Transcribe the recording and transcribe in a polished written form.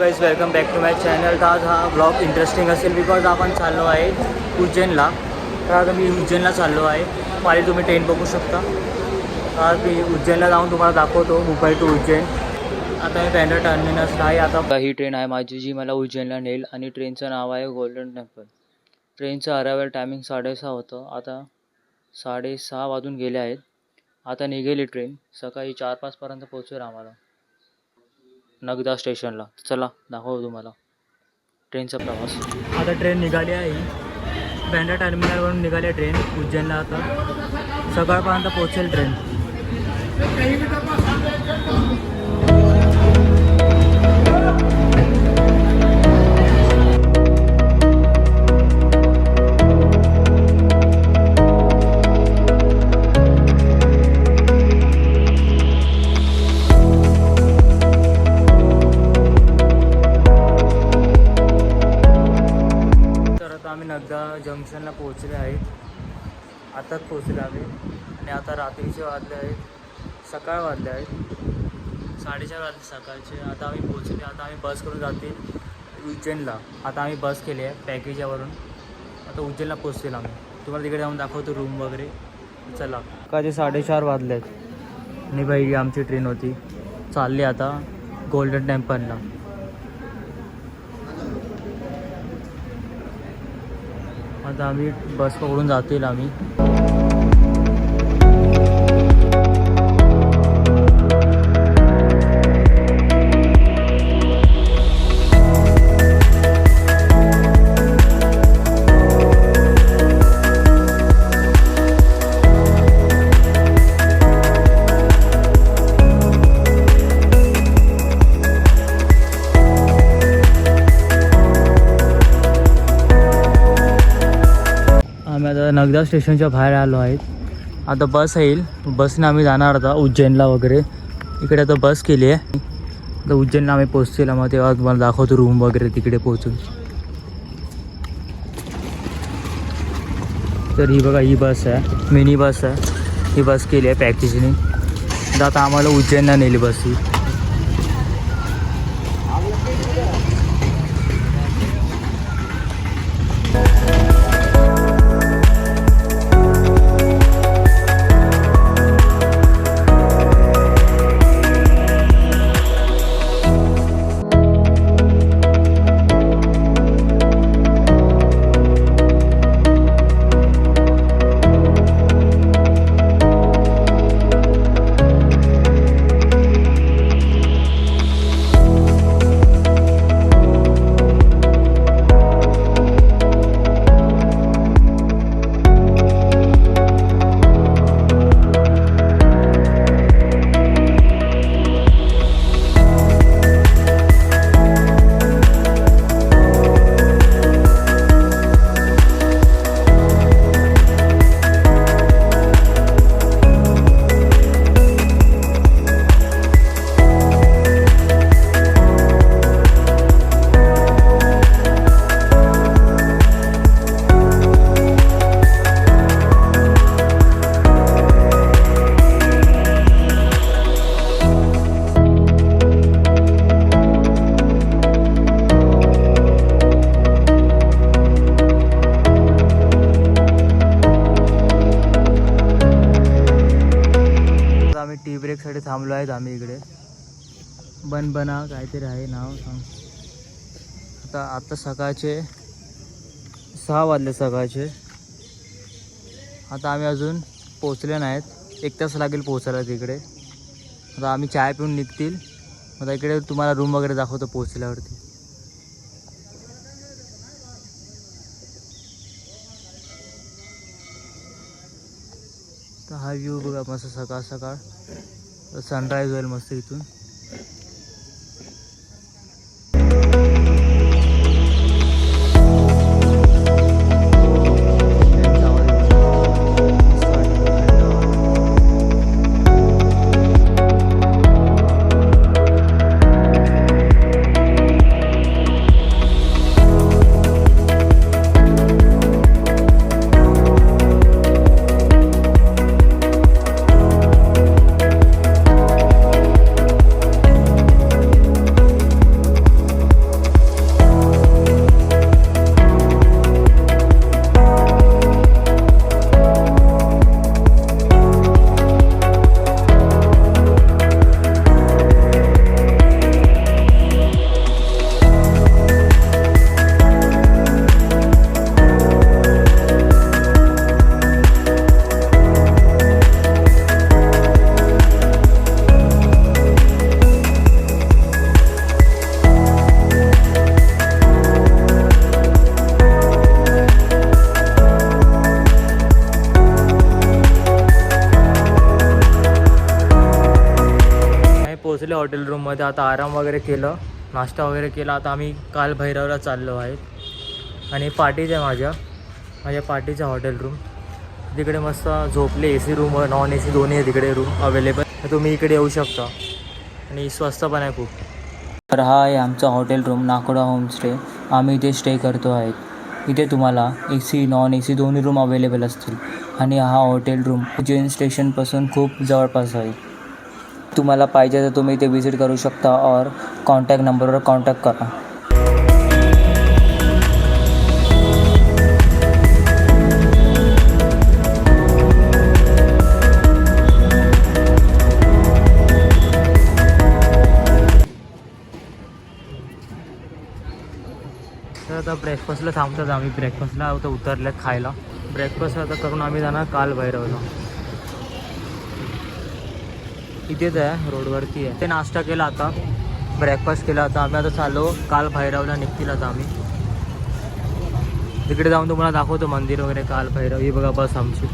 Guys welcome back to my channel. तर आज हा ब्लॉग इंटरेस्टिंग असेल बिकॉज आपण चाललो आहे उज्जैनला. तर आता मी उज्जैनला चाललो आहे. पाली तुम्ही ट्रेन बघू शकता. आज मी उज्जैनला जाऊन तुम्हाला दाखवतो मुंबई टू उज्जैन. आता मी बँड्रा टर्मिनस आहे. आता ही ट्रेन आहे माझी जी मला उज्जैनला नेईल आणि ट्रेनचं नाव आहे गोल्डन टेम्पल. ट्रेनचं अरायवल टायमिंग 6:30 होतं. आता 6:30 वाजून गेले आहेत. आता निघेली ट्रेन. सकाळी 4-5 पर्यंत पोहोचेल आम्हाला नगदा स्टेशनला. चला दाखवतो तुम्हाला ट्रेनचा प्रवास. आता ट्रेन निघाली आहे. बँड्रा टर्मिनलवरून निघाली आहे ट्रेन उज्जैनला. आता सकाळपर्यंत पोहोचेल ट्रेन. आम्ही नगदा जंक्शनला पोहोचले आहेत. आताच पोहोचले आम्ही आणि आता रात्रीचे वाजले आहेत. सकाळ वाजले आहेत. 4:30 वाजले सकाळचे. आता आम्ही पोहोचले. आता आम्ही बस करून जातील उज्जैनला. आता आम्ही बस केली आहे पॅकेजावरून. आता उज्जैनला पोहोचतील आम्ही. तुम्हाला तिकडे जाऊन दाखवतो रूम वगैरे. चला सकाळचे 4:30 वाजले आहेत आणि बाई आमची ट्रेन होती चालली आता गोल्डन टेम्पलला. आता आम्ही बस पकडून जातील आम्ही. आम्ही आता नगदा स्टेशनच्या बाहेर आलो आहेत. आता बस येईल. बसने आम्ही जाणार आता उज्जैनला वगैरे. इकडे आता बस केली आहे. आता उज्जैनला आम्ही पोहोचतील. मग तेव्हा तुम्हाला दाखवतो रूम वगैरे तिकडे पोहोचून. तर ही बघा ही बस आहे. मिनी बस आहे. ही बस केली आहे पॅकेजने. आता आम्हाला उज्जैनला नेली बस ही. टी ब्रेकसाठी थांबलो आहेत आम्ही इकडे. बनबना काहीतरी आहे नाव सांग. आता सकाळचे 6 वाजले सकाळचे. आता आम्ही अजून पोचले नाहीत. 1 तास लागेल पोचायला तिकडे. आता आम्ही चाय पिऊन निघतील. आता इकडे तुम्हाला रूम वगैरे दाखवतो पोचल्यावरती. तर हा व्ह्यू बघा मस्त सकाळ सकाळ. सनराईज होईल मस्त इथून. हॉटेल रूममध्ये आता आराम वगैरे केलं, नाश्ता वगैरे केला. आता आम्ही काल भैरवला चाललो आहेत आणि पार्टीच आहे माझ्या पार्टीचं हॉटेल रूम. तिकडे मस्त झोपले, AC रूम व नॉन AC दोन्ही आहे तिकडे रूम अवेलेबल. तर तुम्ही इकडे येऊ शकता आणि स्वस्त पण आहे खूप. तर हा आहे आमचा हॉटेल रूम नाकोडा होमस्टे. आम्ही इथे स्टे करतो आहेत. इथे तुम्हाला AC नॉन AC दोन्ही रूम अवेलेबल असतील आणि हा हॉटेल रूम उज्जैन स्टेशनपासून खूप जवळपास आहे. तुम्हाला पाहिजे तर तुम्ही इथे विजिट करू शकता और कॉन्टॅक्ट नंबरवर कॉन्टॅक्ट करा. तर आता ब्रेकफास्टला थांबतात आम्ही. ब्रेकफास्टला आता उतरल्यात खायला. ब्रेकफास्ट आता करून आम्ही जाणार काल भैरवला. इथेच आहे, रोडवरती आहे. ते नाश्ता केला, आता ब्रेकफास्ट केला. आता आम्ही आता चाललो काल भैरवला निघतील आता आम्ही. तिकडे जाऊन तुम्हाला दाखवतो मंदिर वगैरे काल भैरव. ही बघा बस आमची.